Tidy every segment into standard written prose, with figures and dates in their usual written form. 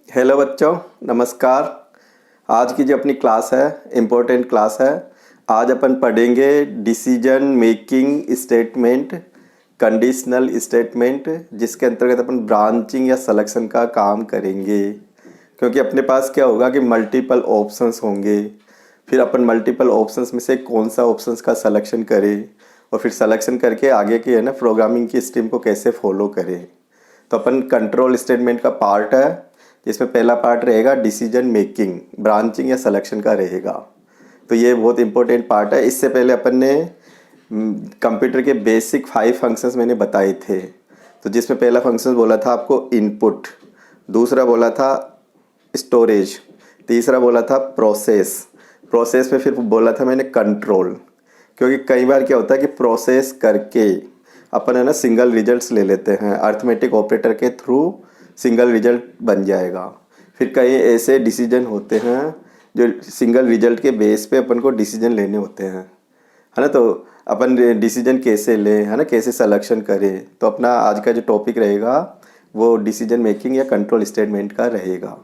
Hello बच्चों, नमस्कार। आज की जो अपनी क्लास है इम्पोर्टेंट क्लास है। आज अपन पढ़ेंगे decision making statement, conditional statement, जिसके अंतर्गत अपन ब्रांचिंग या सिलेक्शन का काम करेंगे। क्योंकि अपने पास क्या होगा कि मल्टीपल ऑप्शंस होंगे, फिर अपन मल्टीपल ऑप्शंस में से कौन सा ऑप्शंस का सिलेक्शन करें और फिर सिलेक्शन करके आगे की है ना प्रोग्रामिंग की स्ट्रीम को कैसे फॉलो करें। तो अपन कंट्रोल स्टेटमेंट का पार्ट है, जिसमें पहला पार्ट रहेगा डिसीजन मेकिंग, ब्रांचिंग या सिलेक्शन का रहेगा। तो ये बहुत इंपॉर्टेंट पार्ट है। इससे पहले अपन ने कंप्यूटर के बेसिक 5 फंक्शंस मैंने बताए थे। तो जिसमें पहला फंक्शन बोला था आपको इनपुट, दूसरा बोला था स्टोरेज, तीसरा बोला था प्रोसेस, प्रोसेस में फिर बोला था मैंने कंट्रोल। क्योंकि कई बार क्या होता है कि प्रोसेस करके अपन है ना सिंगल रिजल्ट्स ले लेते हैं, अर्थमेटिक ऑपरेटर के थ्रू सिंगल रिजल्ट बन जाएगा। फिर कई ऐसे डिसीजन होते हैं जो सिंगल रिजल्ट के बेस पे अपन को डिसीजन लेने होते हैं, है ना। तो अपन डिसीजन कैसे लें, है ना, कैसे सिलेक्शन करें। तो अपना आज का जो टॉपिक रहेगा वो डिसीजन मेकिंग या कंट्रोल स्टेटमेंट का रहेगा।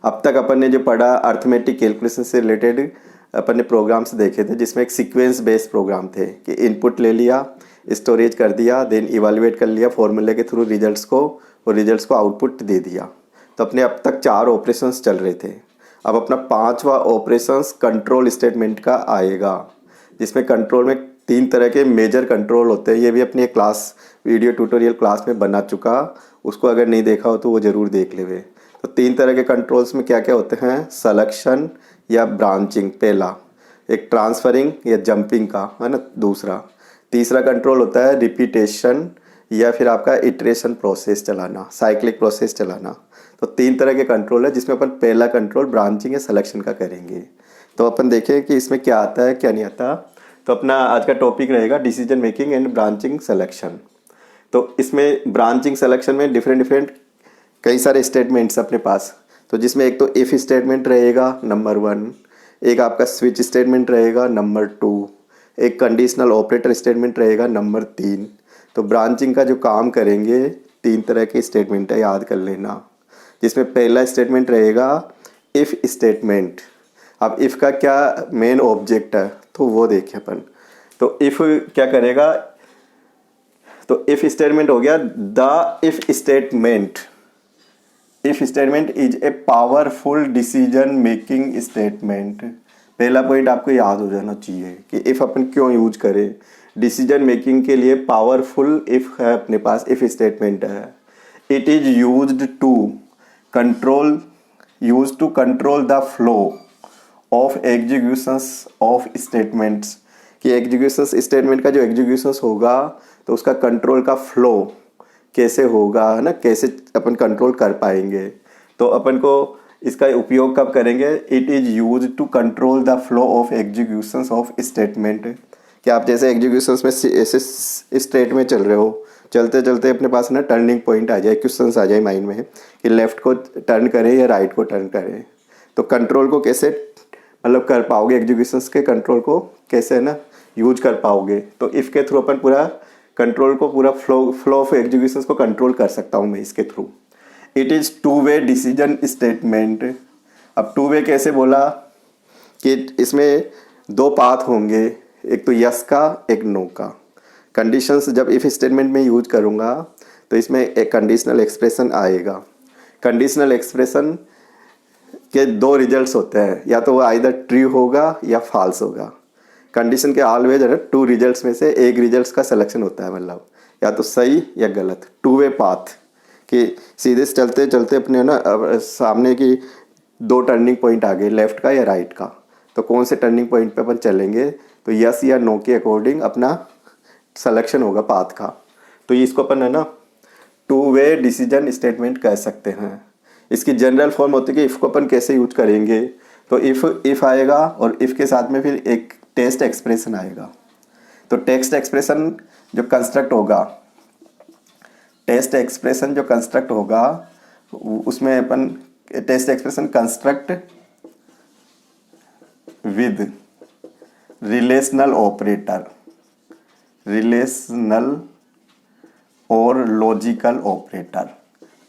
अब तक अपन ने जो पढ़ा अर्थमेटिक कैलकुलेशन से रिलेटेड अपन ने प्रोग्राम्स देखे थे, जिसमें एक सीक्वेंस बेस्ड प्रोग्राम थे कि इनपुट ले लिया, स्टोरेज कर दिया, देन इवेलुएट कर लिया फॉर्मूले के थ्रू रिजल्ट्स को, और रिजल्ट्स को आउटपुट दे दिया। तो अपने अब तक 4 ऑपरेशंस चल रहे थे। अब अपना 5वां ऑपरेशंस कंट्रोल स्टेटमेंट का आएगा, जिसमें कंट्रोल में 3 तरह के मेजर कंट्रोल होते हैं। ये भी अपनी एक क्लास वीडियो ट्यूटोरियल क्लास में बना चुका, उसको अगर नहीं देखा हो तो वो ज़रूर देख लेवे। तो 3 तरह के कंट्रोल्स में क्या क्या होते हैं, सलेक्शन या ब्रांचिंग पहला, एक ट्रांसफरिंग या जंपिंग का, है ना, दूसरा। तीसरा कंट्रोल होता है रिपीटेशन या फिर आपका इटरेशन प्रोसेस चलाना, साइक्लिक प्रोसेस चलाना। तो 3 तरह के कंट्रोल है, जिसमें अपन पहला कंट्रोल ब्रांचिंग या सिलेक्शन का करेंगे। तो अपन देखें कि इसमें क्या आता है क्या नहीं आता। तो अपना आज का टॉपिक रहेगा decision making and branching selection. तो इसमें ब्रांचिंग सिलेक्शन में डिफरेंट कई सारे स्टेटमेंट्स अपने पास। तो जिसमें एक तो इफ़ स्टेटमेंट रहेगा नंबर 1, एक आपका स्विच स्टेटमेंट रहेगा नंबर 2, एक कंडीशनल ऑपरेटर स्टेटमेंट रहेगा नंबर 3। तो ब्रांचिंग का जो काम करेंगे 3 तरह के स्टेटमेंट है, याद कर लेना। जिसमें पहला स्टेटमेंट रहेगा इफ़ स्टेटमेंट। अब इफ़ का क्या मेन ऑब्जेक्ट है तो वो देखें अपन। तो इफ़ क्या करेगा, तो इफ़ स्टेटमेंट हो गया the if statement. If statement is a powerful decision making statement. पहला पॉइंट आपको याद हो जाना चाहिए कि इफ अपन क्यों यूज करें डिसीजन मेकिंग के लिए। पावरफुल इफ है अपने पास, इफ स्टेटमेंट है। It is use to control the flow of executions of statements. कि एग्जीक्यूशंस स्टेटमेंट का जो एग्जीक्यूशंस होगा तो उसका कंट्रोल का फ्लो कैसे होगा, है ना, कैसे अपन कंट्रोल कर पाएंगे। तो अपन को इसका उपयोग कब करेंगे, it is use to control the flow of executions of statement. कि आप जैसे एग्जीक्यूशंस में ऐसे स्टेट में चल रहे हो, चलते चलते अपने पास ना टर्निंग पॉइंट आ जाए, क्वेश्चंस आ जाए माइंड में कि लेफ़्ट को टर्न करें या राइट को टर्न करें। तो कंट्रोल को कैसे मतलब कर पाओगे, एग्जीक्यूशंस के कंट्रोल को कैसे है ना यूज कर पाओगे। तो इफ़ के थ्रू अपन पूरा कंट्रोल को, पूरा फ्लो ऑफ एग्जीक्यूशंस को कंट्रोल कर सकता हूँ मैं इसके through. It is 2 way decision statement. अब 2 वे कैसे बोला कि इसमें 2 पाथ होंगे, एक तो यस का एक नो का। कंडीशंस जब इफ स्टेटमेंट में यूज करूँगा तो इसमें एक कंडीशनल एक्सप्रेशन आएगा। कंडीशनल एक्सप्रेशन के 2 रिजल्ट्स होते हैं, या तो वो आइदर ट्रू होगा या फॉल्स होगा। कंडीशन के ऑलवेज है ना 2 रिजल्ट्स में से एक रिजल्ट्स का सिलेक्शन होता है, मतलब या तो सही या गलत। 2 वे पाथ कि सीधे से चलते चलते अपने ना सामने की 2 टर्निंग पॉइंट आ गए, लेफ्ट का या राइट का। तो कौन से टर्निंग पॉइंट पे अपन चलेंगे, तो यस या नो के अकॉर्डिंग अपना सिलेक्शन होगा पाथ का। तो इसको अपन है ना 2 वे डिसीजन स्टेटमेंट कह सकते हैं। इसकी जनरल फॉर्म होती है कि इफ़ को अपन कैसे यूज करेंगे। तो इफ़ आएगा और इफ़ के साथ में फिर एक टेस्ट एक्सप्रेशन आएगा। तो टेस्ट एक्सप्रेशन जो कंस्ट्रक्ट होगा उसमें अपन test expression construct with relational और लॉजिकल ऑपरेटर,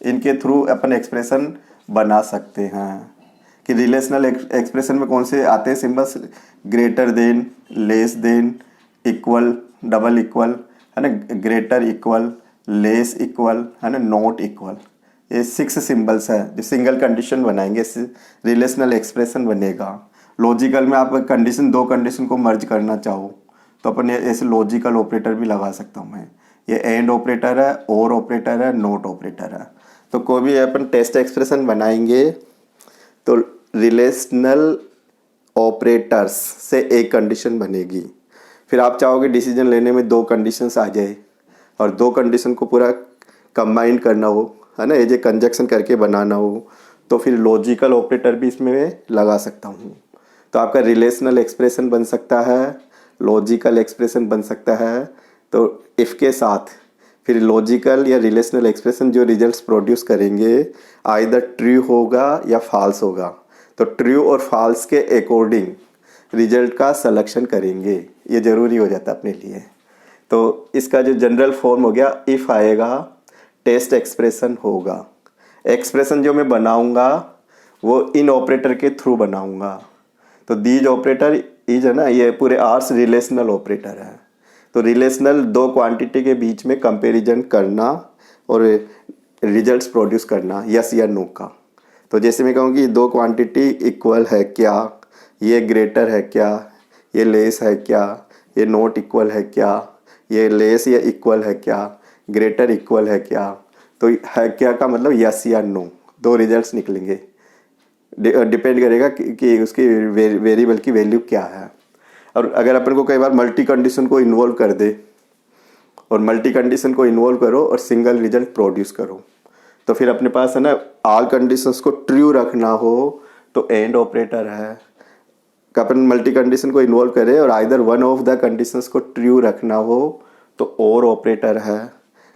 इनके थ्रू अपन एक्सप्रेशन बना सकते हैं। कि रिलेशनल एक्सप्रेशन में कौन से आते हैं symbols, greater than, less than, equal, double equal, है ना, ग्रेटर इक्वल, लेस इक्वल, है ना, नॉट इक्वल। ये 6 सिंबल्स है जो सिंगल कंडीशन बनाएंगे, रिलेशनल एक्सप्रेशन बनेगा। लॉजिकल में आप कंडीशन, 2 कंडीशन को मर्ज करना चाहो तो अपन ऐसे लॉजिकल ऑपरेटर भी लगा सकता हूँ मैं। ये एंड ऑपरेटर है, और ऑपरेटर है, नॉट ऑपरेटर है। तो कोई भी अपन टेस्ट एक्सप्रेशन बनाएंगे तो रिलेशनल ऑपरेटर्स से एक कंडीशन बनेगी। फिर आप चाहोगे डिसीजन लेने में 2 कंडीशंस आ जाए और 2 कंडीशन को पूरा कंबाइन करना हो, है ना, ये जो कंजक्शन करके बनाना हो, तो फिर लॉजिकल ऑपरेटर भी इसमें लगा सकता हूँ। तो आपका रिलेशनल एक्सप्रेशन बन सकता है, लॉजिकल एक्सप्रेशन बन सकता है। तो इफ़ के साथ फिर लॉजिकल या रिलेशनल एक्सप्रेशन जो रिजल्ट्स प्रोड्यूस करेंगे आइदर ट्रू होगा या फॉल्स होगा। तो ट्रू और फॉल्स के अकॉर्डिंग रिजल्ट का सिलेक्शन करेंगे, ये ज़रूरी हो जाता है अपने लिए। तो इसका जो जनरल फॉर्म हो गया, इफ़ आएगा टेस्ट एक्सप्रेशन होगा। एक्सप्रेशन जो मैं बनाऊंगा वो इन ऑपरेटर के थ्रू बनाऊंगा। तो दीज ऑपरेटर इज, है ना, ये पूरे आर्स रिलेशनल ऑपरेटर है। तो रिलेशनल 2 क्वांटिटी के बीच में कंपैरिजन करना और रिजल्ट्स प्रोड्यूस करना, यस या नो का। तो जैसे मैं कहूँ कि 2 क्वांटिटी इक्वल है क्या, ये ग्रेटर है क्या, ये लेस है क्या, ये नॉट इक्वल है क्या, ये लेस या इक्वल है क्या, ग्रेटर इक्वल है क्या। तो है क्या का मतलब यस या नो, 2 रिजल्ट्स निकलेंगे। डिपेंड करेगा कि उसकी वेरिएबल की वैल्यू क्या है। और अगर अपन को कई बार मल्टी कंडीशन को इन्वॉल्व कर दे, और मल्टी कंडीशन को इन्वॉल्व करो और सिंगल रिजल्ट प्रोड्यूस करो, तो फिर अपने पास, है ना, ऑल कंडीशंस को ट्रू रखना हो तो एंड ऑपरेटर है। अपन मल्टी कंडीशन को इन्वॉल्व करें और either one of the conditions को ट्रू रखना हो तो और ऑपरेटर है।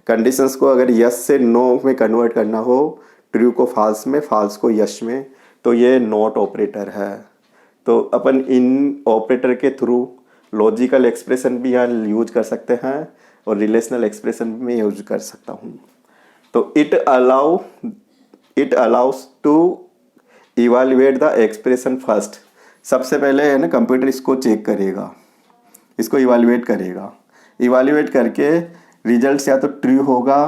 कंडीशंस को अगर यस से नो में कन्वर्ट करना हो, ट्रू को फॉल्स में, फॉल्स को यस में, तो ये नॉट ऑपरेटर है। तो अपन इन ऑपरेटर के थ्रू लॉजिकल एक्सप्रेशन भी यहाँ यूज कर सकते हैं और रिलेशनल एक्सप्रेशन भी मैं यूज कर सकता हूँ। तो it allows to evaluate the expression first. सबसे पहले, है ना, कंप्यूटर इसको चेक करेगा, इसको इवेलुएट करेगा। इवेलुएट करके रिजल्ट्स या तो ट्रू होगा,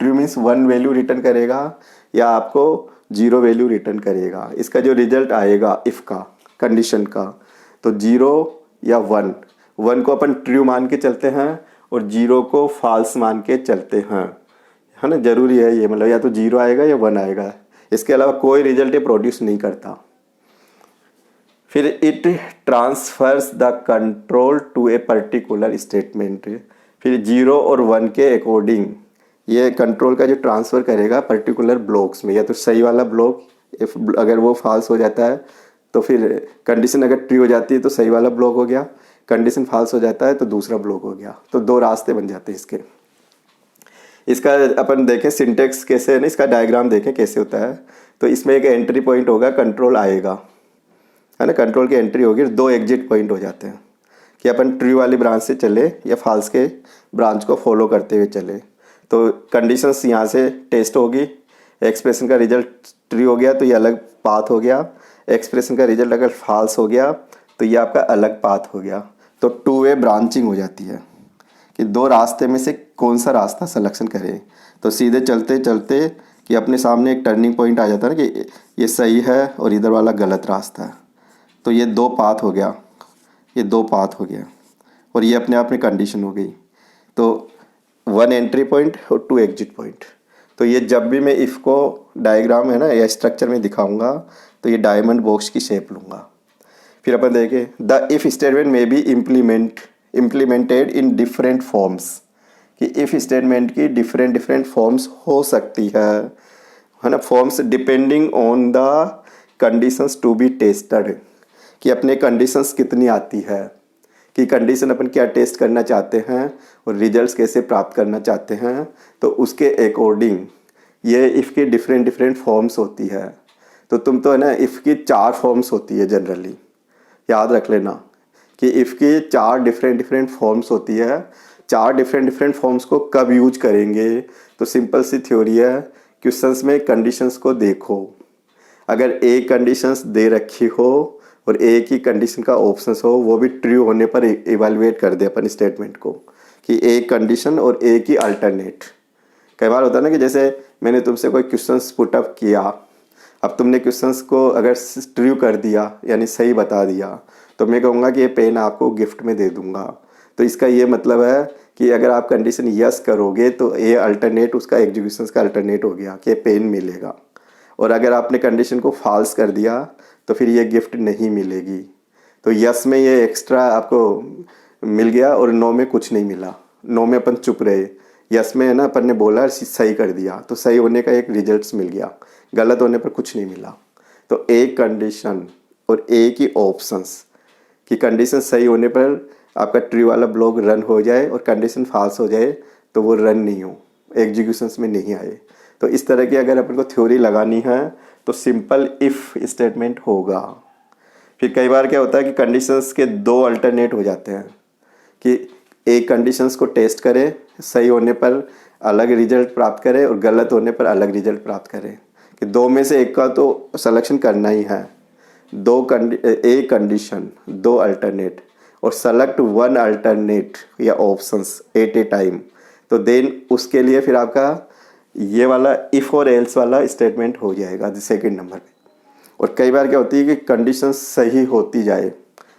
ट्रू मीन्स 1 वैल्यू रिटर्न करेगा, या आपको 0 वैल्यू रिटर्न करेगा। इसका जो रिजल्ट आएगा इफ़ का, कंडीशन का, तो 0 या 1 को अपन ट्रू मान के चलते हैं और 0 को फॉल्स मान के चलते हैं, है ना। ज़रूरी है ये, मतलब या तो 0 आएगा या 1 आएगा, इसके अलावा कोई रिजल्ट ये प्रोड्यूस नहीं करता। फिर it transfers the control to a particular statement. फिर 0 और 1 के अकॉर्डिंग ये कंट्रोल का जो ट्रांसफ़र करेगा पर्टिकुलर ब्लॉक्स में, या तो सही वाला ब्लॉक, इफ अगर वो फॉल्स हो जाता है तो फिर कंडीशन अगर ट्रू हो जाती है तो सही वाला ब्लॉक हो गया, कंडीशन फॉल्स हो जाता है तो दूसरा ब्लॉक हो गया। तो 2 रास्ते बन जाते हैं इसके। इसका अपन देखें सिंटेक्स कैसे है ना, इसका डायग्राम देखें कैसे होता है। तो इसमें एक एंट्री पॉइंट होगा, कंट्रोल आएगा, है ना, कंट्रोल की एंट्री होगी, 2 एग्जिट पॉइंट हो जाते हैं कि अपन ट्रू वाली ब्रांच से चले या फॉल्स के ब्रांच को फॉलो करते हुए चले। तो कंडीशंस यहाँ से टेस्ट होगी, एक्सप्रेशन का रिजल्ट ट्रू हो गया तो ये अलग पाथ हो गया, एक्सप्रेशन का रिजल्ट अगर फॉल्स हो गया तो ये आपका अलग पाथ हो गया। तो 2 वे ब्रांचिंग हो जाती है कि 2 रास्ते में से कौन सा रास्ता सिलेक्शन करें। तो सीधे चलते चलते कि अपने सामने एक टर्निंग पॉइंट आ जाता है ना कि ये सही है और इधर वाला गलत रास्ता है। तो ये 2 पाथ हो गया, ये 2 पाथ हो गया और ये अपने आप में कंडीशन हो गई। तो 1 एंट्री पॉइंट और 2 एग्जिट पॉइंट। तो ये जब भी मैं इफ़ को डायग्राम, है ना, या स्ट्रक्चर में दिखाऊंगा तो ये डायमंड बॉक्स की शेप लूँगा। फिर अपन देखें, द इफ़ स्टेटमेंट में be implemented in different forms, कि इफ़ स्टेटमेंट की डिफरेंट फॉर्म्स हो सकती है ना, forms depending on the conditions to be tested, कि अपने कंडीशंस कितनी आती है, कि कंडीशन अपन क्या टेस्ट करना चाहते हैं और रिजल्ट्स कैसे प्राप्त करना चाहते हैं। तो उसके अकॉर्डिंग ये इफ़ की डिफरेंट फॉर्म्स होती है। तो तुम तो, है ना, इफ़ की 4 फॉर्म्स होती है जनरली, याद रख लेना कि इफ़ की 4 डिफरेंट फॉर्म्स होती है। 4 डिफरेंट फॉर्म्स को कब यूज करेंगे, तो सिंपल सी थ्योरी है, क्वेश्चंस में कंडीशंस को देखो, अगर एक कंडीशंस दे रखी हो और एक ही कंडीशन का ऑप्शंस हो, वो भी ट्रू होने पर इवैल्यूएट कर दे अपन स्टेटमेंट को कि एक कंडीशन और एक ही अल्टरनेट। कई बार होता है ना कि जैसे मैंने तुमसे कोई क्वेश्चंस पुटअप किया, अब तुमने क्वेश्चंस को अगर ट्रू कर दिया यानी सही बता दिया, तो मैं कहूँगा कि ये पेन आपको गिफ्ट में दे दूँगा। तो इसका ये मतलब है कि अगर आप कंडीशन यस करोगे तो ये अल्टरनेट उसका एग्जीक्यूशन का अल्टरनेट हो गया कि पेन मिलेगा। और अगर आपने कंडीशन को फॉल्स कर दिया तो फिर ये गिफ्ट नहीं मिलेगी। तो यस में ये एक्स्ट्रा आपको मिल गया और नो में कुछ नहीं मिला। नो में अपन चुप रहे, यस में है ना अपन ने बोला सही कर दिया, तो सही होने का एक रिजल्ट्स मिल गया, गलत होने पर कुछ नहीं मिला। तो एक कंडीशन और एक ही ऑप्शंस कि कंडीशन सही होने पर आपका ट्रू वाला ब्लॉक रन हो जाए और कंडीशन फॉल्स हो जाए तो वो रन नहीं हो, एग्जीक्यूशंस में नहीं आए। तो इस तरह की अगर अपन को थ्योरी लगानी है तो सिंपल इफ़ स्टेटमेंट होगा। फिर कई बार क्या होता है कि कंडीशंस के दो अल्टरनेट हो जाते हैं कि एक कंडीशंस को टेस्ट करें, सही होने पर अलग रिजल्ट प्राप्त करें और गलत होने पर अलग रिजल्ट प्राप्त करें, कि दो में से एक का तो सिलेक्शन करना ही है। एक कंडीशन दो अल्टरनेट और सेलेक्ट वन अल्टरनेट या ऑप्शंस एट ए टाइम, तो देन उसके लिए फिर आपका ये वाला इफ़ और एल्स वाला स्टेटमेंट हो जाएगा सेकंड नंबर पे। और कई बार क्या होती है कि कंडीशंस सही होती जाए,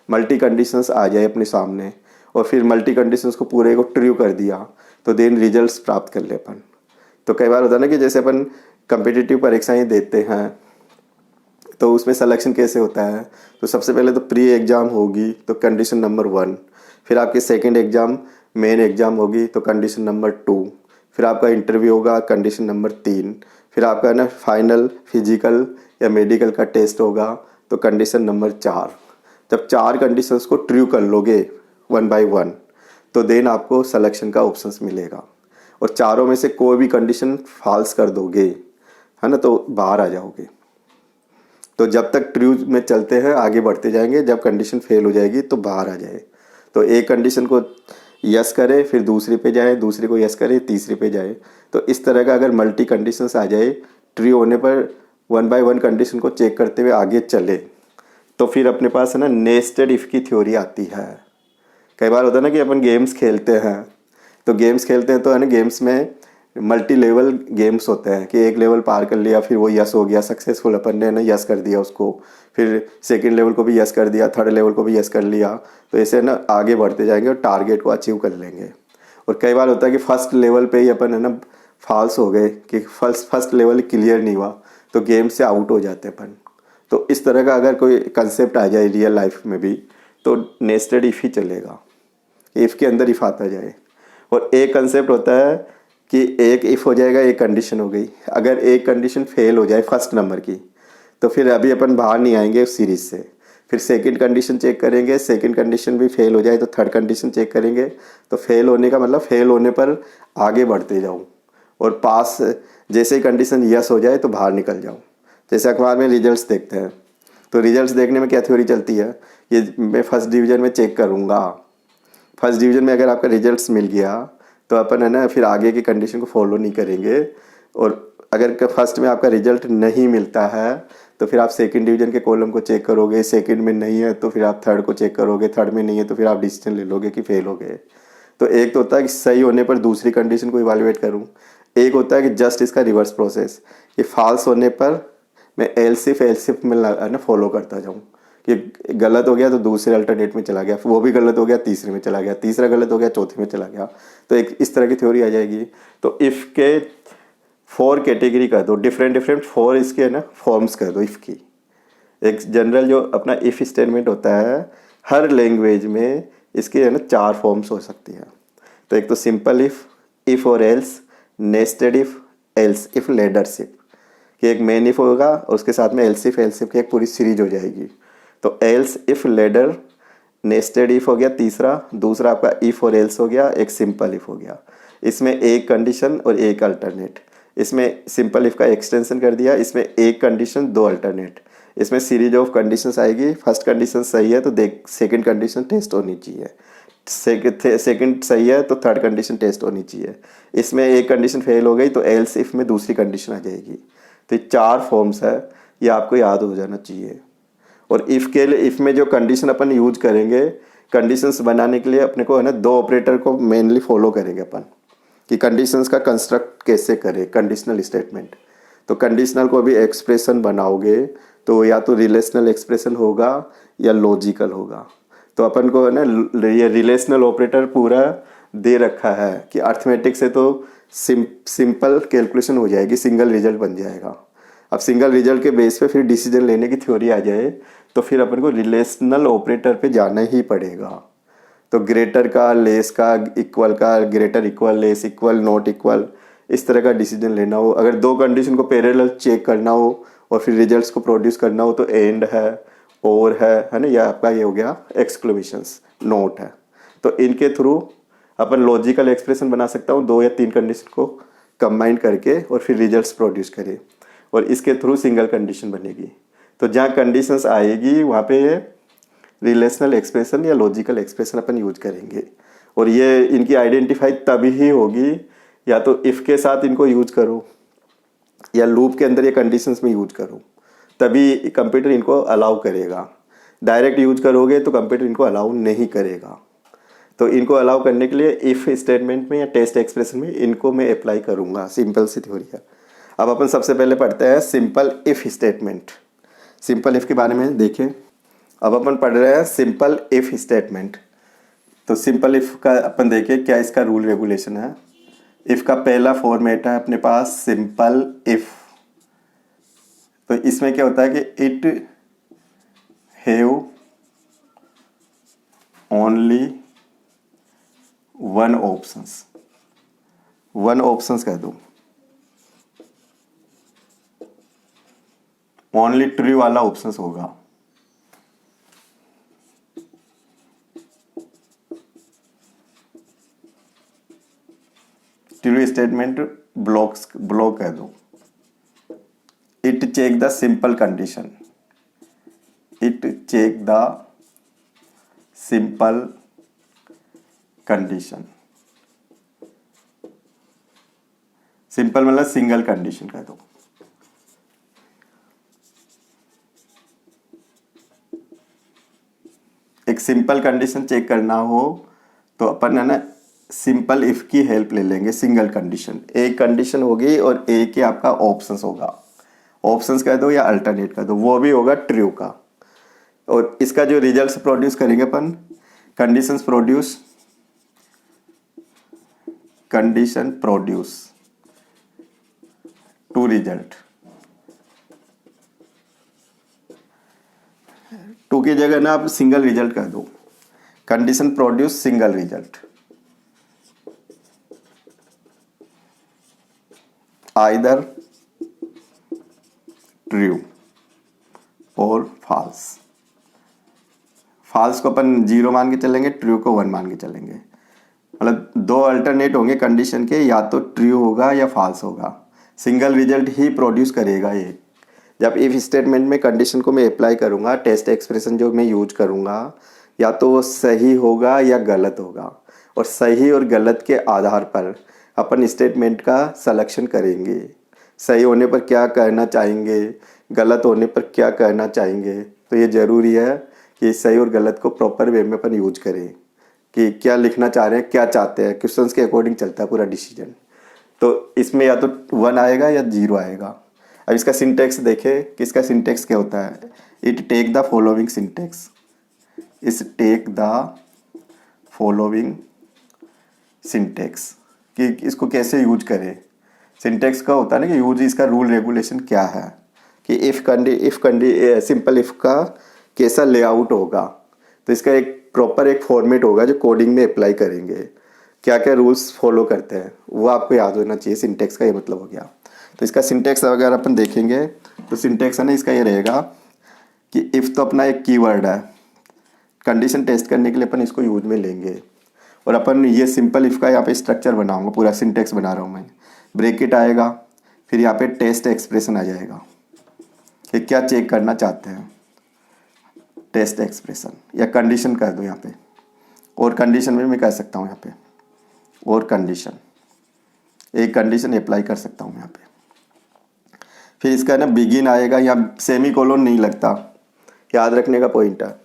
मल्टी कंडीशंस आ जाए अपने सामने और फिर मल्टी कंडीशंस को पूरे को ट्रू कर दिया तो देन रिजल्ट्स प्राप्त कर ले अपन। तो कई बार होता है ना कि जैसे अपन कम्पिटिटिव परीक्षाएं देते हैं तो उसमें सिलेक्शन कैसे होता है, तो सबसे पहले तो प्री एग्ज़ाम होगी तो कंडीशन नंबर 1, फिर आपके सेकंड एग्ज़ाम मेन एग्ज़ाम होगी तो कंडीशन नंबर 2, फिर आपका इंटरव्यू होगा कंडीशन नंबर 3, फिर आपका ना फाइनल फिजिकल या मेडिकल का टेस्ट होगा तो कंडीशन नंबर 4। जब 4 कंडीशंस को ट्रू कर लोगे 1 बाय 1 तो देन आपको सिलेक्शन का ऑप्शंस मिलेगा। और चारों में से कोई भी कंडीशन फॉल्स कर दोगे, है ना, तो बाहर आ जाओगे। तो जब तक ट्रू में चलते हैं आगे बढ़ते जाएंगे, जब कंडीशन फेल हो जाएगी तो बाहर आ जाए। तो एक कंडीशन को यस करे, फिर दूसरी पे जाए, दूसरी को यस करे, तीसरी पे जाए। तो इस तरह का अगर मल्टी कंडीशंस आ जाए, ट्रू होने पर 1 बाय 1 कंडीशन को चेक करते हुए आगे चले, तो फिर अपने पास है ना नेस्टेड इफ़ की थ्योरी आती है। कई बार होता है ना कि अपन गेम्स खेलते हैं, तो गेम्स खेलते हैं तो है ना गेम्स में मल्टी लेवल गेम्स होते हैं कि एक लेवल पार कर लिया फिर वो यस हो गया, सक्सेसफुल अपन ने ना यस कर दिया उसको, फिर सेकंड लेवल को भी यस कर दिया, थर्ड लेवल को भी यस कर लिया। तो ऐसे ना आगे बढ़ते जाएंगे और टारगेट को अचीव कर लेंगे। और कई बार होता है कि फर्स्ट लेवल पे ही अपन है ना फॉल्स हो गए कि फर्स्ट लेवल क्लियर नहीं हुआ तो गेम से आउट हो जाते अपन। तो इस तरह का अगर कोई कंसेप्ट आ जाए रियल लाइफ में भी तो नेस्टेड इफ़ ही चलेगा, इफ़ के अंदर इफ़ आता जाए। और एक कंसेप्ट होता है कि एक इफ़ हो जाएगा, एक कंडीशन हो गई। अगर एक कंडीशन फेल हो जाए फर्स्ट नंबर की तो फिर अभी अपन बाहर नहीं आएंगे उस सीरीज़ से। फिर सेकंड कंडीशन चेक करेंगे, सेकंड कंडीशन भी फेल हो जाए तो थर्ड कंडीशन चेक करेंगे। तो फेल होने का मतलब फेल होने पर आगे बढ़ते जाऊँ और पास जैसे ही कंडीशन यस हो जाए तो बाहर निकल जाऊँ। जैसे अखबार में रिजल्ट्स देखते हैं तो रिजल्ट्स देखने में क्या थ्योरी चलती है, ये मैं फर्स्ट डिवीज़न में चेक करूँगा। फर्स्ट डिवीज़न में अगर आपका रिजल्ट्स मिल गया तो अपन है ना फिर आगे की कंडीशन को फॉलो नहीं करेंगे। और अगर फर्स्ट में आपका रिजल्ट नहीं मिलता है तो फिर आप सेकंड डिवीज़न के कॉलम को चेक करोगे, सेकंड में नहीं है तो फिर आप थर्ड को चेक करोगे, थर्ड में नहीं है तो फिर आप डिसीजन ले लोगे कि फेल हो गए। तो एक तो होता है कि सही होने पर दूसरी कंडीशन को इवैल्यूएट करूँ, एक होता है कि जस्ट इसका रिवर्स प्रोसेस कि फॉल्स होने पर मैं एल्सिफ में ना फॉलो करता जाऊँ कि गलत हो गया तो दूसरे अल्टरनेट में चला गया, वो भी गलत हो गया तीसरे में चला गया, तीसरा गलत हो गया चौथे में चला गया। तो एक इस तरह की थ्योरी आ जाएगी। तो इफ़ के 4 कैटेगरी कर दो, डिफरेंट 4 इसके है ना फॉर्म्स कर दो इफ़ की। एक जनरल जो अपना इफ़ स्टेटमेंट होता है हर लैंग्वेज में इसके है ना 4 फॉर्म्स हो सकती हैं। तो एक तो सिंपल इफ़ और else, nested if, else if, leadership, कि एक मेन इफ़ होगा और उसके साथ में एल्स इफ़ की एक पूरी सीरीज हो जाएगी। तो else if ladder, nested if हो गया तीसरा, दूसरा आपका इफ़ और एल्स हो गया, एक सिंपल इफ़ हो गया। इसमें एक कंडीशन और एक अल्टरनेट, इसमें सिंपल इफ़ का एक्सटेंशन कर दिया, इसमें एक कंडीशन 2 अल्टरनेट, इसमें सीरीज ऑफ कंडीशंस आएगी। फर्स्ट कंडीशन सही है तो देख सेकंड कंडीशन टेस्ट होनी चाहिए, सेकंड सही है तो थर्ड कंडीशन टेस्ट होनी चाहिए। इसमें एक कंडीशन फेल हो गई तो एल्स इफ़ में दूसरी कंडीशन आ जाएगी। तो ये 4 फॉर्म्स है ये आपको याद हो जाना चाहिए। और इफ़ के लिए, इफ़ में जो कंडीशन अपन यूज करेंगे, कंडीशंस बनाने के लिए अपने को है ना 2 ऑपरेटर को मेनली फॉलो करेंगे अपन, कि कंडीशंस का कंस्ट्रक्ट कैसे करें कंडीशनल स्टेटमेंट। तो कंडीशनल को भी एक्सप्रेशन बनाओगे तो या तो रिलेशनल एक्सप्रेशन होगा या लॉजिकल होगा। तो अपन को है ना ये रिलेशनल ऑपरेटर पूरा दे रखा है कि अर्थमेटिक से तो सिंपल कैलकुलेशन हो जाएगी, सिंगल रिजल्ट बन जाएगा। अब सिंगल रिजल्ट के बेस पे फिर डिसीजन लेने की थ्योरी आ जाए तो फिर अपन को रिलेशनल ऑपरेटर पे जाना ही पड़ेगा। तो ग्रेटर का, लेस का, इक्वल का, greater equal, less equal, not equal, इस तरह का डिसीजन लेना हो, अगर 2 कंडीशन को पैरेलल चेक करना हो और फिर रिजल्ट्स को प्रोड्यूस करना हो तो एंड है, और है ना, यह आपका ये हो गया एक्सक्लेमेशंस, नोट है। तो इनके थ्रू अपन लॉजिकल एक्सप्रेशन बना सकता हूँ 2 या 3 कंडीशन को कंबाइन करके और फिर रिजल्ट्स प्रोड्यूस करें, और इसके थ्रू सिंगल कंडीशन बनेगी। तो जहाँ कंडीशंस आएगी वहाँ पे ये रिलेशनल एक्सप्रेशन या लॉजिकल एक्सप्रेशन अपन यूज करेंगे। और ये इनकी आइडेंटिफाई तभी ही होगी या तो इफ़ के साथ इनको यूज करो या लूप के अंदर ये कंडीशंस में यूज करो, तभी कंप्यूटर इनको अलाउ करेगा। डायरेक्ट यूज करोगे तो कंप्यूटर इनको अलाउ नहीं करेगा। तो इनको अलाउ करने के लिए इफ़ स्टेटमेंट में या टेस्ट एक्सप्रेशन में इनको मैं अप्लाई करूँगा। सिंपल सी थ्योरी है। अब अपन सबसे पहले पढ़ते हैं simple if statement. Simple if के बारे में देखें। अब अपन पढ़ रहे हैं सिंपल इफ़ स्टेटमेंट। तो सिंपल इफ़ का अपन देखें क्या इसका रूल रेगुलेशन है। इफ़ का पहला फॉर्मेट है अपने पास सिंपल इफ़। तो इसमें क्या होता है कि it have only one options कह दो, ओनली ट्रू वाला ऑप्शंस होगा। ट्रू स्टेटमेंट ब्लॉक कह दो। It check the simple condition, it check the simple condition. Simple मतलब सिंगल कंडीशन कह दो। एक सिंपल कंडीशन चेक करना हो तो अपन है ना सिंपल इफ की हेल्प ले लेंगे। सिंगल कंडीशन, एक कंडीशन होगी और एक ही आपका ऑप्शंस होगा। ऑप्शंस कह दो या अल्टरनेट कह दो, वो भी होगा ट्रू का। और इसका जो रिजल्ट्स प्रोड्यूस करेंगे अपन, condition produce two result. Two की जगह ना आप सिंगल रिजल्ट कह दो। Condition produce single result, either true और फॉल्स। फॉल्स को अपन 0 मान के चलेंगे, ट्रू को 1 मान के चलेंगे। मतलब 2 अल्टरनेट होंगे कंडीशन के, या तो ट्रू होगा या फॉल्स होगा। सिंगल रिजल्ट ही प्रोड्यूस करेगा ये। जब इफ स्टेटमेंट में कंडीशन को मैं अप्लाई करूँगा, टेस्ट एक्सप्रेशन जो मैं यूज करूँगा, या तो वो सही होगा या गलत होगा। और सही और गलत के आधार पर अपन स्टेटमेंट का सिलेक्शन करेंगे। सही होने पर क्या करना चाहेंगे, गलत होने पर क्या करना चाहेंगे। तो ये ज़रूरी है कि सही और गलत को प्रॉपर वे में अपन यूज करें, कि क्या लिखना चाह रहे हैं, क्या चाहते हैं। क्वेश्चंस के अकॉर्डिंग चलता है पूरा डिसीजन। तो इसमें या तो 1 आएगा या 0 आएगा। अब इसका सिंटेक्स देखें कि इसका सिंटेक्स क्या होता है। It take the following syntax, is take the following syntax, कि इसको कैसे यूज करें। सिंटेक्स का होता है ना कि यूज, इसका रूल रेगुलेशन क्या है, कि इफ़ सिंपल इफ़ का कैसा लेआउट होगा। तो इसका एक प्रॉपर एक फॉर्मेट होगा जो कोडिंग में अप्लाई करेंगे। क्या क्या रूल्स फॉलो करते हैं वो आपको याद होना चाहिए। सिंटेक्स का ये मतलब हो गया। तो इसका सिंटेक्स अगर अपन देखेंगे तो सिंटेक्स है ना इसका ये रहेगा कि इफ़ तो अपना एक कीवर्ड है, कंडीशन टेस्ट करने के लिए अपन इसको यूज में लेंगे। और अपन ये सिंपल इफ़ का यहाँ पे स्ट्रक्चर बनाऊंगा, पूरा सिंटेक्स बना रहा हूँ मैं। ब्रैकेट आएगा, फिर यहाँ पे टेस्ट एक्सप्रेशन आ जाएगा कि क्या चेक करना चाहते हैं। टेस्ट एक्सप्रेशन या कंडीशन कर दो यहाँ पे, और कंडीशन में मैं कह सकता हूँ यहाँ पे और कंडीशन, एक कंडीशन अप्लाई कर सकता हूँ यहाँ पे। फिर इसका ना बिगिन आएगा, यहाँ सेमी कोलोन नहीं लगता, याद रखने का पॉइंट है।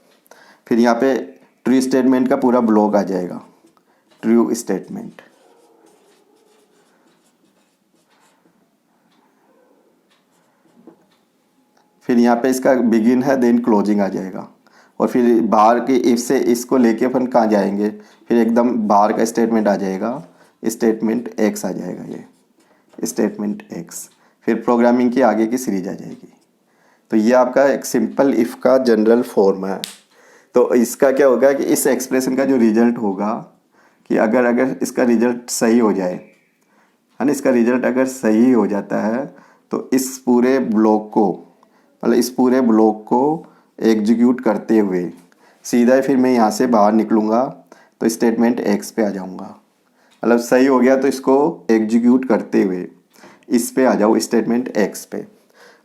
फिर यहाँ पे ट्रू स्टेटमेंट का पूरा ब्लॉक आ जाएगा, ट्रू स्टेटमेंट। फिर यहाँ पे इसका बिगिन है, देन क्लोजिंग आ जाएगा। और फिर बाहर के इफ से इसको लेके अपन कहाँ जाएंगे, फिर एकदम बाहर का स्टेटमेंट आ जाएगा, स्टेटमेंट एक्स आ जाएगा, ये स्टेटमेंट एक्स। फिर प्रोग्रामिंग की आगे की सीरीज आ जाएगी। तो ये आपका एक सिंपल इफ़ का जनरल फॉर्म है। तो इसका क्या होगा कि इस एक्सप्रेशन का जो रिजल्ट होगा कि अगर अगर इसका रिजल्ट सही हो जाए, है ना, इसका रिजल्ट अगर सही हो जाता है तो इस पूरे ब्लॉक को, मतलब इस पूरे ब्लॉक को एग्जीक्यूट करते हुए सीधा फिर मैं यहाँ से बाहर निकलूँगा तो स्टेटमेंट एक्स पे आ जाऊँगा। मतलब सही हो गया तो इसको एग्जीक्यूट करते हुए इस पे आ जाओ, स्टेटमेंट एक्स पे।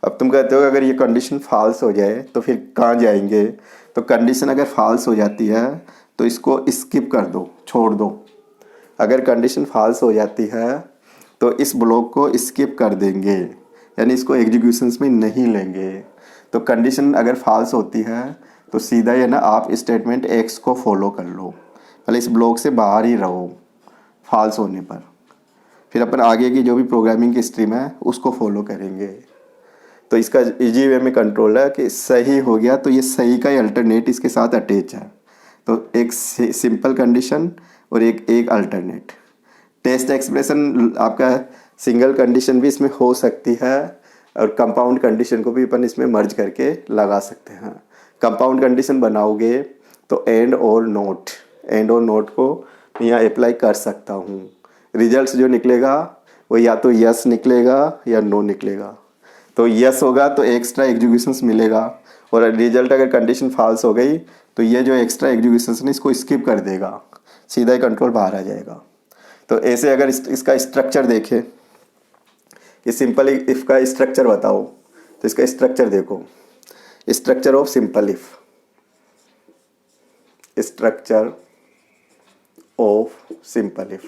अब तुम कहते हो अगर ये कंडीशन फॉल्स हो जाए तो फिर कहाँ जाएंगे, तो कंडीशन अगर फॉल्स हो जाती है तो इसको स्किप कर दो, छोड़ दो। अगर कंडीशन फॉल्स हो जाती है तो इस ब्लॉक को स्किप कर देंगे, यानी इसको एग्जीक्यूशंस में नहीं लेंगे। तो कंडीशन अगर फॉल्स होती है तो सीधा है ना, आप स्टेटमेंट एक्स को फॉलो कर लो, मतलब इस ब्लॉक से बाहर ही रहो फॉल्स होने पर। फिर अपन आगे की जो भी प्रोग्रामिंग की स्ट्रीम है उसको फॉलो करेंगे। तो इसका इजी वे में कंट्रोल है कि सही हो गया तो ये सही का ही अल्टरनेट इसके साथ अटैच है। तो एक सिंपल कंडीशन और एक अल्टरनेट। टेस्ट एक्सप्रेशन आपका सिंगल कंडीशन भी इसमें हो सकती है और कंपाउंड कंडीशन को भी अपन इसमें मर्ज करके लगा सकते हैं। कंपाउंड कंडीशन बनाओगे तो एंड और नोट को मैं यहाँ अप्लाई कर सकता हूँ। रिजल्ट्स जो निकलेगा वो या तो यस निकलेगा या नो निकलेगा। तो यस होगा तो एक्स्ट्रा एग्जीक्यूशंस मिलेगा, और रिजल्ट अगर कंडीशन फॉल्स हो गई तो ये जो एक्स्ट्रा एग्जीक्यूशंस है इसको स्किप कर देगा, सीधा ही कंट्रोल बाहर आ जाएगा। तो ऐसे अगर इसका स्ट्रक्चर देखें कि सिंपल इफ़ का स्ट्रक्चर बताओ, तो इसका स्ट्रक्चर देखो, structure of simple if, structure of simple if.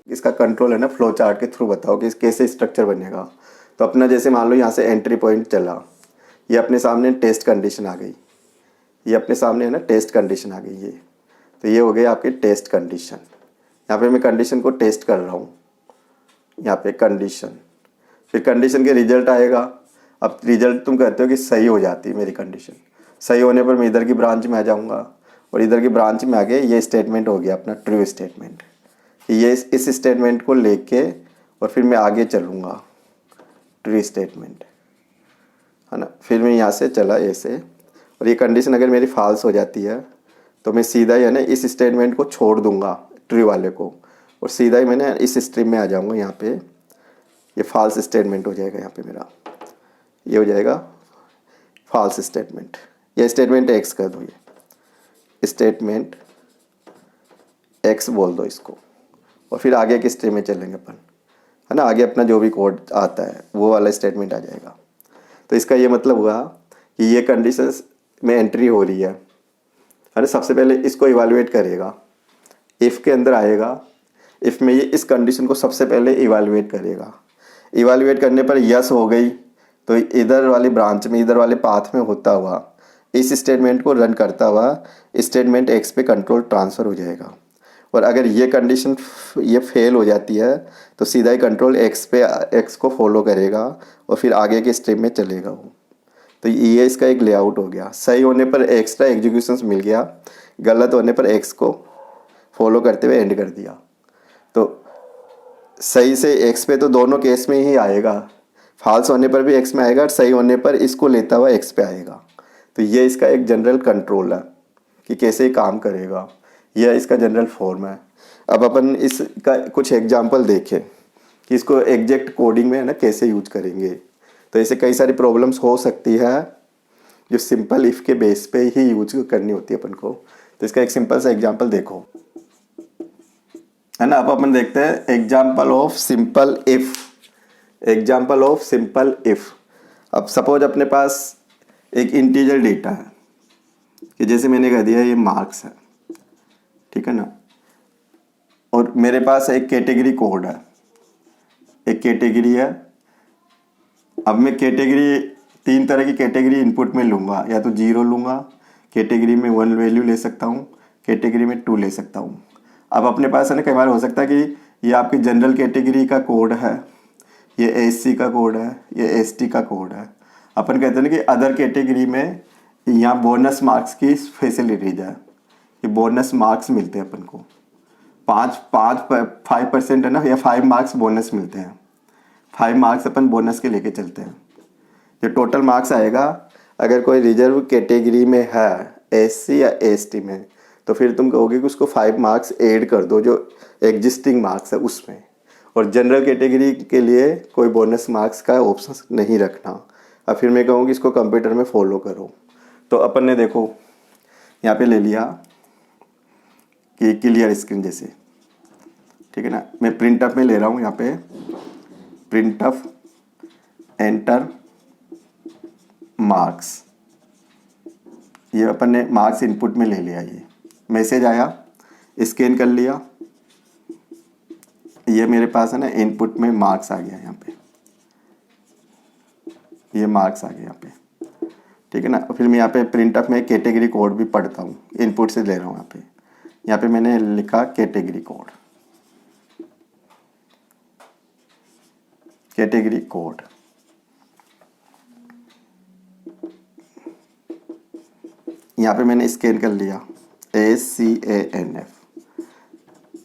इसका कंट्रोल है ना फ्लो चार्ट के थ्रू बताओ कि कैसे स्ट्रक्चर बनेगा। तो अपना जैसे मान लो यहाँ से एंट्री पॉइंट चला, ये अपने सामने टेस्ट कंडीशन आ गई, ये अपने सामने है ना टेस्ट कंडीशन आ गई, ये तो ये हो गई आपकी टेस्ट कंडीशन। यहाँ पे मैं कंडीशन को टेस्ट कर रहा हूँ, यहाँ पे कंडीशन, फिर कंडीशन के रिजल्ट आएगा। अब रिजल्ट तुम कहते हो कि सही हो जाती है मेरी कंडीशन, सही होने पर मैं इधर की ब्रांच में आ जाऊँगा, और इधर की ब्रांच में आगे ये स्टेटमेंट हो गया अपना ट्रू स्टेटमेंट। ये इस स्टेटमेंट को लेके और फिर मैं आगे चलूँगा, ट्रू स्टेटमेंट, है ना। फिर मैं यहाँ से चला ऐसे, और ये कंडीशन अगर मेरी फॉल्स हो जाती है तो मैं सीधा ही है ना इस स्टेटमेंट को छोड़ दूँगा ट्रू वाले को, और सीधा ही मैंने इस स्ट्रीम में आ जाऊँगा। यहाँ पे ये फॉल्स स्टेटमेंट हो जाएगा, यहाँ पे मेरा ये हो जाएगा फॉल्स स्टेटमेंट। ये स्टेटमेंट एक्स कर दो, ये स्टेटमेंट एक्स बोल दो इसको, और फिर आगे की स्ट्रीम में चलेंगे अपन, है ना। आगे अपना जो भी कोड आता है वो वाला स्टेटमेंट आ जाएगा। तो इसका ये मतलब हुआ कि ये कंडीशंस में एंट्री हो रही है ना। सबसे पहले इसको इवालुएट करेगा, इफ़ के अंदर आएगा, इफ़ में ये इस कंडीशन को सबसे पहले इवालुएट करेगा। इवालुएट करने पर यस हो गई तो इधर वाली ब्रांच में, इधर वाले पाथ में होता हुआ इस स्टेटमेंट को रन करता हुआ स्टेटमेंट एक्स पे कंट्रोल ट्रांसफ़र हो जाएगा। और अगर ये कंडीशन ये फेल हो जाती है तो सीधा ही कंट्रोल एक्स को फॉलो करेगा और फिर आगे के स्ट्रीम में चलेगा वो। तो ये इसका एक लेआउट हो गया। सही होने पर एक्स्ट्रा एग्जीक्यूशंस मिल गया, गलत होने पर एक्स को फॉलो करते हुए एंड कर दिया। तो सही से एक्स पे तो दोनों केस में ही आएगा, फॉल्स होने पर भी एक्स में आएगा और सही होने पर इसको लेता हुआ एक्स पे आएगा। तो ये इसका एक जनरल कंट्रोल है कि कैसे काम करेगा, यह इसका जनरल फॉर्म है। अब अपन इसका कुछ एग्जांपल देखें कि इसको एग्जैक्ट कोडिंग में है ना कैसे यूज करेंगे। तो ऐसे कई सारी प्रॉब्लम्स हो सकती है जो सिंपल इफ़ के बेस पे ही यूज करनी होती है अपन को। तो इसका एक सिंपल सा एग्जांपल देखो, है ना। अब अपन देखते हैं example of simple if, example of simple if. अब सपोज अपने पास एक इंटीजर डेटा है कि जैसे मैंने कह दिया ये मार्क्स है, ठीक है ना, और मेरे पास एक कैटेगरी कोड है, एक कैटेगरी है अब मैं कैटेगरी 3 तरह की कैटेगरी इनपुट में लूँगा, या तो 0 लूँगा, कैटेगरी में 1 वैल्यू ले सकता हूँ, कैटेगरी में 2 ले सकता हूँ। अब अपने पास है ना, कई बार हो सकता है कि ये आपकी जनरल कैटेगरी का कोड है, ये एससी का कोड है, ये एसटी का कोड है। अपन कहते हैं ना कि अदर कैटेगरी में यहाँ बोनस मार्क्स की फैसिलिटीज है, कि बोनस मार्क्स मिलते हैं अपन को 5% है ना, या 5 मार्क्स बोनस मिलते हैं। 5 मार्क्स अपन बोनस के लेके चलते हैं। जो टोटल मार्क्स आएगा, अगर कोई रिजर्व कैटेगरी में है एससी या एसटी में, तो फिर तुम कहोगे कि उसको 5 मार्क्स ऐड कर दो जो एग्जिस्टिंग मार्क्स है उसमें। और जनरल कैटेगरी के लिए कोई बोनस मार्क्स का ऑप्शन नहीं रखना। अब फिर मैं कहूँगी इसको कंप्यूटर में फॉलो करो। तो अपन ने देखो यहाँ पे ले लिया कि क्लियर स्क्रीन जैसे, ठीक है ना। मैं प्रिंट अप में ले रहा हूँ, यहाँ पे प्रिंट अप एंटर मार्क्स, ये अपन ने मार्क्स इनपुट में ले लिया। ये मैसेज आया, स्कैन कर लिया, ये मेरे पास है ना इनपुट में मार्क्स आ गया। यहाँ पे ये मार्क्स आ गया यहाँ पे, ठीक है ना। फिर मैं यहाँ पे प्रिंट अप में कैटेगरी कोड भी पढ़ता हूँ, इनपुट से ले रहा हूँ। यहाँ पे मैंने लिखा कैटेगरी कोड, कैटेगरी कोड। यहाँ पे मैंने स्कैन कर लिया ACANF।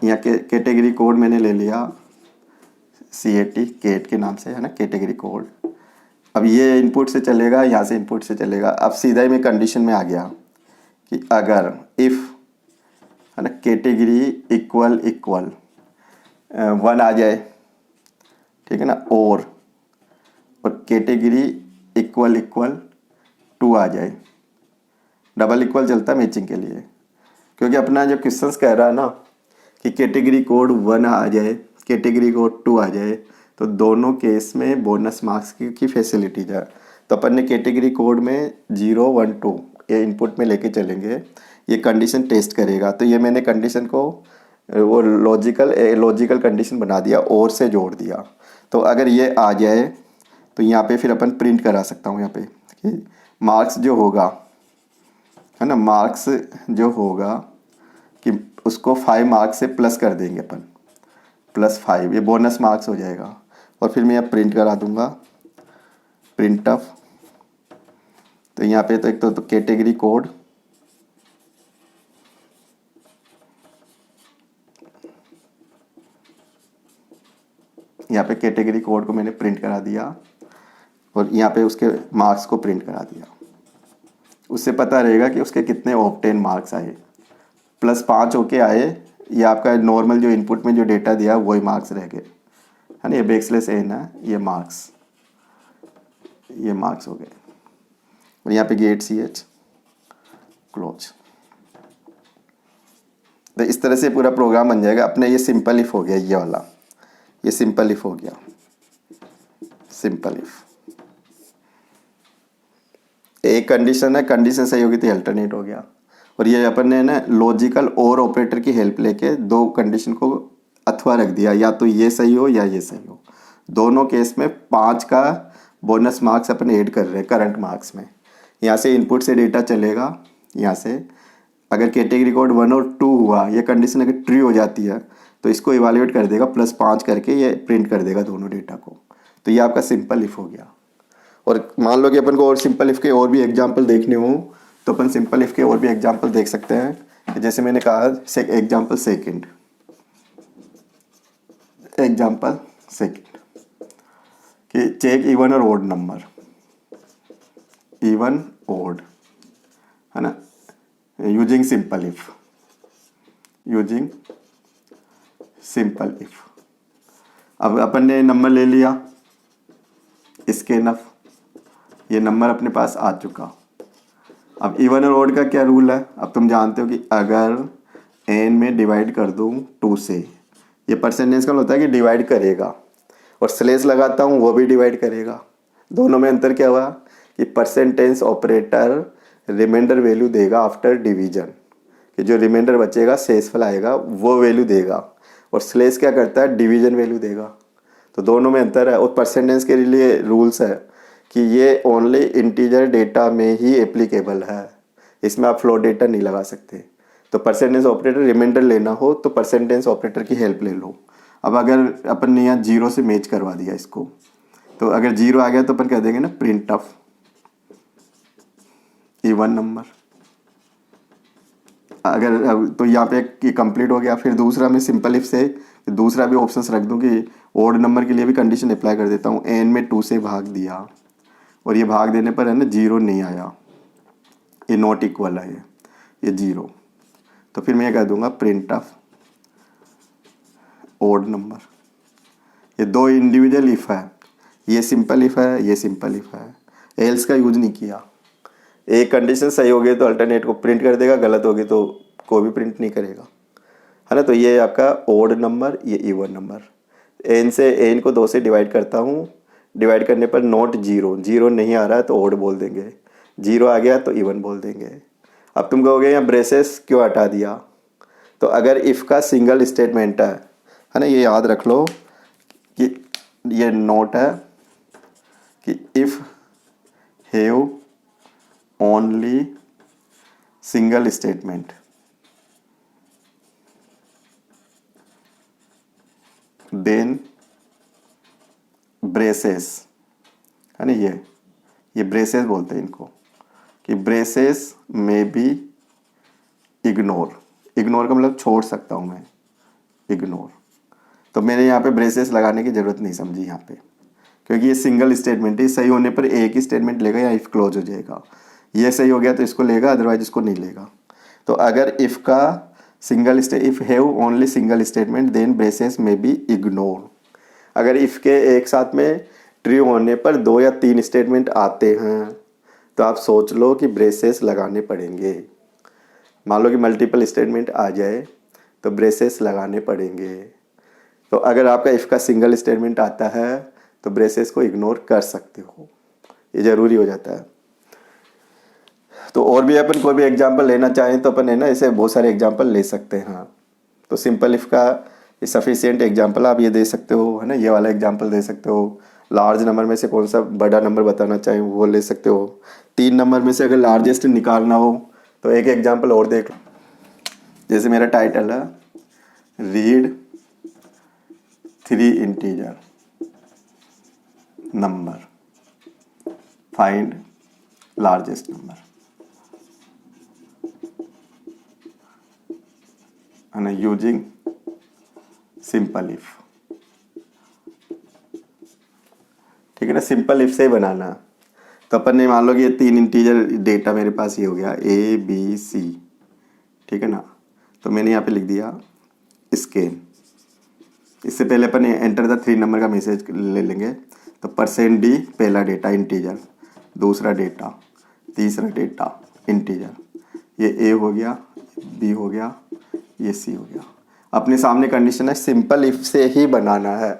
यहाँ कैटेगरी कोड मैंने ले लिया CAT, केट के नाम से है ना, कैटेगरी कोड। अब ये इनपुट से चलेगा, यहाँ से इनपुट से चलेगा। अब सीधा ही मैं कंडीशन में आ गया कि अगर इफ़ है ना कैटेगरी इक्वल 1 आ जाए, ठीक है ना, और कैटेगरी इक्वल 2 आ जाए। डबल इक्वल चलता है मैचिंग के लिए, क्योंकि अपना जो क्वेश्चंस कह रहा है ना कि कैटेगरी कोड 1 आ जाए, कैटेगरी कोड 2 आ जाए, तो दोनों केस में बोनस मार्क्स की फैसिलिटीज है। तो अपन ने कैटेगरी कोड में 0, 1, 2 ये इनपुट में लेके चलेंगे। ये कंडीशन टेस्ट करेगा। तो ये मैंने कंडीशन को वो लॉजिकल कंडीशन बना दिया, और से जोड़ दिया। तो अगर ये आ जाए तो यहाँ पे फिर अपन प्रिंट करा सकता हूँ। यहाँ पे कि मार्क्स जो होगा है ना, मार्क्स जो होगा कि उसको 5 मार्क्स से प्लस कर देंगे अपन, +5, ये बोनस मार्क्स हो जाएगा। और फिर मैं यहाँ प्रिंट करा दूंगा प्रिंट अप। तो यहाँ पे तो एक तो कैटेगरी कोड, यहाँ पे कैटेगरी कोड को मैंने प्रिंट करा दिया, और यहाँ पे उसके मार्क्स को प्रिंट करा दिया। उससे पता रहेगा कि उसके कितने ऑब्टेन मार्क्स आए। +5 होके आए, ये आपका नॉर्मल जो इनपुट में जो डेटा दिया वही मार्क्स रह गए, है ना। ये \n है, ये मार्क्स हो गए। और यहाँ पे गेट CH क्लोज। तो इस तरह से पूरा प्रोग्राम बन जाएगा अपने। ये सिंपल इफ हो गया, ये वाला, ये सिंपल इफ हो गया, सिंपल इफ। एक कंडीशन है, कंडीशन सही होगी तो अल्टरनेट हो गया। और ये अपन ने ना लॉजिकल और ऑपरेटर की हेल्प लेके 2 कंडीशन को अथवा रख दिया, या तो ये सही हो या ये सही हो। दोनों केस में 5 का बोनस मार्क्स अपन ऐड कर रहे हैं करंट मार्क्स में। यहाँ से इनपुट से डेटा चलेगा, यहाँ से अगर कैटेगरी कोड 1 और 2 हुआ, ये कंडीशन अगर ट्रू हो जाती है तो इसको इवाल्यूएट कर देगा, +5 करके ये प्रिंट कर देगा दोनों डेटा को। तो ये आपका सिंपल इफ हो गया। और मान लो कि अपन को और सिंपल इफ के और भी एग्जाम्पल देखने हो, तो अपन सिंपल इफ के और भी एग्जाम्पल देख सकते हैं। जैसे मैंने कहा एग्जाम्पल सेकंड कि चेक इवन और ओड नंबर, इवन ओड, है ना, यूजिंग सिंपल इफ। अब अपन ने नंबर ले लिया, स्कैन अप, ये नंबर अपने पास आ चुका। अब इवन और ओड का क्या रूल है, अब तुम जानते हो कि अगर n में डिवाइड कर दूँ 2 से, ये परसेंटेज का होता है कि डिवाइड करेगा, और स्लेश लगाता हूँ वो भी डिवाइड करेगा। दोनों में अंतर क्या हुआ कि परसेंटेज ऑपरेटर रिमाइंडर वैल्यू देगा आफ्टर डिवीजन, कि जो रिमाइंडर बचेगा शेषफल आएगा वो वैल्यू देगा, और स्लेश क्या करता है, डिवीजन वैल्यू देगा। तो दोनों में अंतर है। और परसेंटेज के लिए रूल्स है कि ये ओनली इंटीजर डेटा में ही एप्लीकेबल है, इसमें आप फ्लोट डेटा नहीं लगा सकते। तो परसेंटेज ऑपरेटर रिमाइंडर लेना हो तो परसेंटेज ऑपरेटर की हेल्प ले लो। अब अगर अपन ने यहाँ 0 से मैच करवा दिया इसको, तो अगर 0 आ गया तो अपन कह देंगे ना प्रिंट ऑफ इवन नंबर। अगर अब तो यहाँ पे ये कंप्लीट हो गया। फिर दूसरा मैं सिंपल इफ से दूसरा भी ऑप्शंस रख दूँ कि ओड नंबर के लिए भी कंडीशन अप्लाई कर देता हूँ। एन में 2 से भाग दिया और ये भाग देने पर है ना 0 नहीं आया, ये नॉट इक्वल है, ये 0। तो फिर मैं ये कह दूंगा प्रिंट ऑफ ओड नंबर। ये दो इंडिविजुअल इफ है, ये सिंपल इफ है, ये सिंपल इफ है, एल्स का यूज नहीं किया। एक कंडीशन सही होगी तो अल्टरनेट को प्रिंट कर देगा, गलत होगी तो कोई भी प्रिंट नहीं करेगा, है ना। तो ये आपका ओड नंबर, ये इवन नंबर। एन से एन को 2 से डिवाइड करता हूँ, डिवाइड करने पर नॉट 0, 0 नहीं आ रहा है तो ओड बोल देंगे, 0 आ गया तो इवन बोल देंगे। अब तुम कहोगे यहाँ ब्रेसेस क्यों हटा दिया, तो अगर इफ़ का सिंगल स्टेटमेंट है ना, ये याद रख लो कि ये नोट है कि if have only single statement then braces, है ना, ये ब्रेसेस बोलते हैं इनको, कि ब्रेसेस में बी इग्नोर। इग्नोर का मतलब छोड़ सकता हूँ मैं, इग्नोर। तो मैंने यहाँ पे ब्रेसेस लगाने की ज़रूरत नहीं समझी यहाँ पे, क्योंकि ये सिंगल स्टेटमेंट है, सही होने पर एक ही स्टेटमेंट लेगा या इफ़ क्लोज हो जाएगा। ये सही हो गया तो इसको लेगा, अदरवाइज इसको नहीं लेगा। तो अगर इफ़ का single if have only single statement then braces में बी इग्नोर। अगर इफ़ के एक साथ में ट्रू होने पर 2 या 3 स्टेटमेंट आते हैं तो आप सोच लो कि ब्रेसेस लगाने पड़ेंगे। मान लो कि मल्टीपल स्टेटमेंट आ जाए तो ब्रेसेस लगाने पड़ेंगे। तो अगर आपका इफ़ का सिंगल स्टेटमेंट आता है तो ब्रेसेस को इग्नोर कर सकते हो, ये ज़रूरी हो जाता है। तो और भी अपन कोई भी एग्जांपल लेना चाहें तो अपन है ना ऐसे बहुत सारे एग्जांपल ले सकते हैं। तो सिंपल इफ़ का सफिशिएंट एग्जांपल आप ये दे सकते हो, है ना, ये वाला एग्जांपल दे सकते हो। लार्ज नंबर में से कौन सा बड़ा नंबर बताना चाहें वो ले सकते हो। 3 नंबर में से अगर लार्जेस्ट निकालना हो तो एक एग्जांपल और देख लो। जैसे मेरा टाइटल है read 3 integer number, find largest number, है ना, यूजिंग सिंपल इफ। ठीक है ना, सिंपल इफ से ही बनाना। तो अपन ने मान लो कि ये 3 इंटीजर डेटा मेरे पास ये हो गया ए बी सी, ठीक है ना। तो मैंने यहाँ पे लिख दिया स्केल। इससे पहले अपन एंटर द 3 नंबर का मैसेज ले लेंगे। तो %d पहला डेटा इंटीजर, दूसरा डेटा, तीसरा डेटा इंटीजर, ये ए हो गया, बी हो गया, ये सी हो गया। अपने सामने कंडीशन है, सिंपल इफ से ही बनाना है।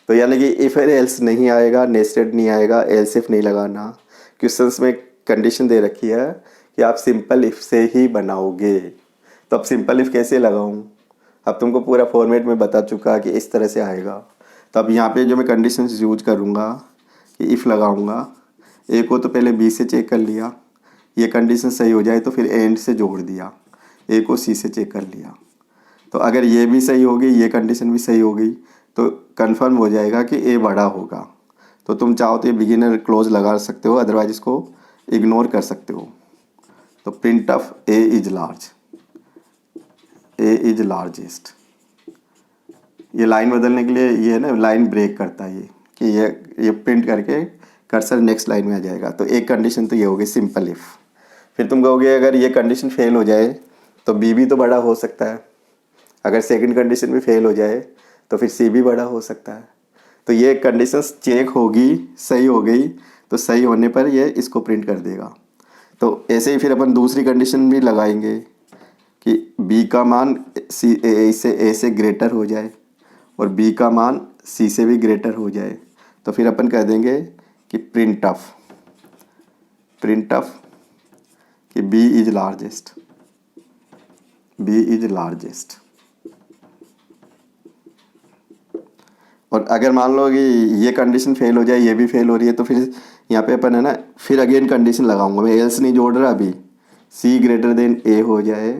तो यानी कि इफ एंड एल्स नहीं आएगा, नेस्टेड नहीं आएगा, एल्स इफ नहीं लगाना। क्वेश्चंस में कंडीशन दे रखी है कि आप सिंपल इफ से ही बनाओगे। तो अब सिंपल इफ कैसे लगाऊं, अब तुमको पूरा फॉर्मेट में बता चुका कि इस तरह से आएगा। तो अब यहाँ पे जो मैं कंडीशन यूज करूँगा कि इफ़ लगाऊंगा, ए को तो पहले बी से चेक कर लिया, ये कंडीशन सही हो जाए तो फिर एंड से जोड़ दिया, ए को सी से चेक कर लिया। तो अगर ये भी सही होगी, ये कंडीशन भी सही होगी तो कंफर्म हो जाएगा कि ए बड़ा होगा। तो तुम चाहो तो ये बिगिनर क्लोज लगा सकते हो, अदरवाइज इसको इग्नोर कर सकते हो। तो print of A is large, A is largest. ये लाइन बदलने के लिए ये है ना, लाइन ब्रेक करता है ये, कि ये प्रिंट करके कर्सर नेक्स्ट लाइन में आ जाएगा। तो एक कंडीशन तो ये होगी सिंपल इफ़। फिर तुम कहोगे अगर ये कंडीशन फेल हो जाए तो बी भी तो बड़ा हो सकता है। अगर सेकंड कंडीशन भी फेल हो जाए तो फिर सी भी बड़ा हो सकता है। तो ये कंडीशंस चेक होगी, सही हो गई तो सही होने पर ये इसको प्रिंट कर देगा। तो ऐसे ही फिर अपन दूसरी कंडीशन भी लगाएंगे कि बी का मान ए से ग्रेटर हो जाए और बी का मान सी से भी ग्रेटर हो जाए। तो फिर अपन कह देंगे कि प्रिंट ऑफ कि b is largest, b is largest. और अगर मान लो कि ये कंडीशन फेल हो जाए, ये भी फेल हो रही है, तो फिर यहाँ पे अपन है ना फिर अगेन कंडीशन लगाऊंगा मैं, एल्स नहीं जोड़ रहा अभी, सी ग्रेटर देन ए हो जाए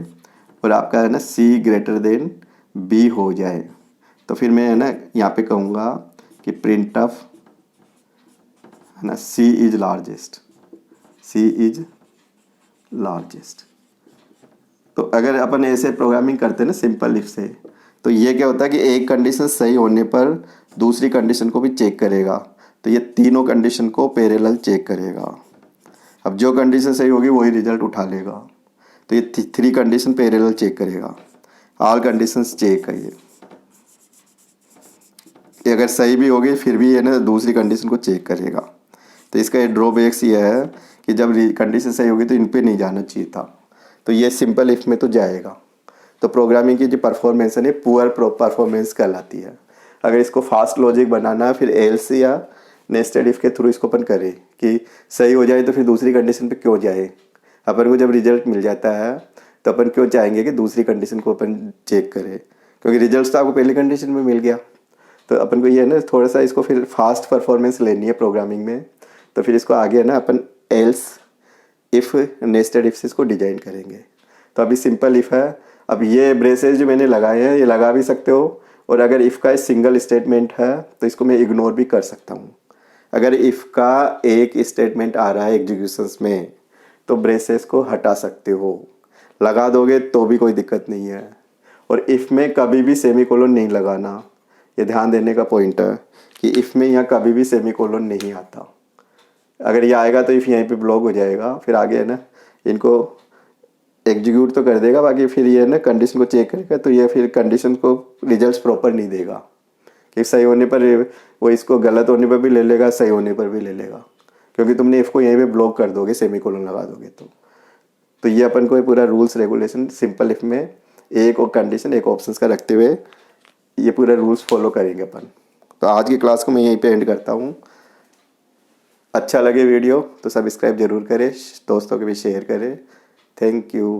और आपका है ना सी ग्रेटर देन बी हो जाए, तो फिर मैं है ना यहाँ पे कहूँगा कि प्रिंट ऑफ है ना C is largest, C is largest. तो अगर अपन ऐसे प्रोग्रामिंग करते हैं ना सिंपल इफ से, तो ये क्या होता है कि एक कंडीशन सही होने पर दूसरी कंडीशन को भी चेक करेगा, तो ये तीनों कंडीशन को पैरेलल चेक करेगा। अब जो कंडीशन सही होगी वही रिजल्ट उठा लेगा, तो ये थ्री कंडीशन पैरेलल चेक करेगा, ऑल कंडीशंस चेक है ये अगर सही भी होगी फिर भी ये ना दूसरी कंडीशन को चेक करेगा। तो इसका ड्रॉबैक्स ये है कि जब कंडीशन सही होगी तो इन पे नहीं जाना चाहिए था, तो ये सिंपल इफ में तो जाएगा। तो प्रोग्रामिंग की जो परफॉर्मेंस है ना पुअर परफॉर्मेंस कहलाती है। अगर इसको फास्ट लॉजिक बनाना है फिर एल्स या नेस्टेड इफ के थ्रू इसको अपन करें कि सही हो जाए तो फिर दूसरी कंडीशन पे क्यों जाए। अपन को जब रिजल्ट मिल जाता है तो अपन क्यों चाहेंगे कि दूसरी कंडीशन को अपन चेक करें, क्योंकि रिजल्ट तो आपको पहली कंडीशन में मिल गया। तो अपन को ये है ना थोड़ा सा इसको फिर फास्ट परफॉर्मेंस लेनी है प्रोग्रामिंग में, तो फिर इसको आगे है ना अपन एल्स इफ़ नेस्टेड इफ से इसको डिजाइन करेंगे। तो अभी सिंपल इफ़ है। अब ये ब्रेसेस जो मैंने लगाए हैं ये लगा भी सकते हो, और अगर इफ़ का सिंगल स्टेटमेंट है तो इसको मैं इग्नोर भी कर सकता हूँ। अगर इफ़ का एक स्टेटमेंट आ रहा है एग्जीक्यूशंस में तो ब्रेसेस को हटा सकते हो, लगा दोगे तो भी कोई दिक्कत नहीं है। और इफ़ में कभी भी सेमीकोलन नहीं लगाना, ये ध्यान देने का पॉइंट है कि इफ़ में यहाँ कभी भी सेमीकोलन नहीं आता। अगर ये आएगा तो इफ़ यहीं पे ब्लॉक हो जाएगा, फिर आगे है ना इनको एग्जीक्यूट तो कर देगा, बाकी फिर ये ना कंडीशन को चेक करेगा तो ये फिर कंडीशन को रिजल्ट्स प्रॉपर नहीं देगा कि सही होने पर वो इसको गलत होने पर भी ले लेगा, सही होने पर भी ले लेगा, क्योंकि तुमने इफ़ को यहीं पे ब्लॉक कर दोगे, सेमीकोलन लगा दोगे। तो ये अपन को ये पूरा रूल्स रेगुलेशन सिंपल इफ में एक और कंडीशन एक ऑप्शंस का रखते हुए ये पूरा रूल्स फॉलो करेंगे अपन। तो आज की क्लास को मैं यहीं पे एंड करता हूँ। अच्छा लगे वीडियो तो सब्सक्राइब जरूर करें, दोस्तों के भी शेयर करें। Thank you.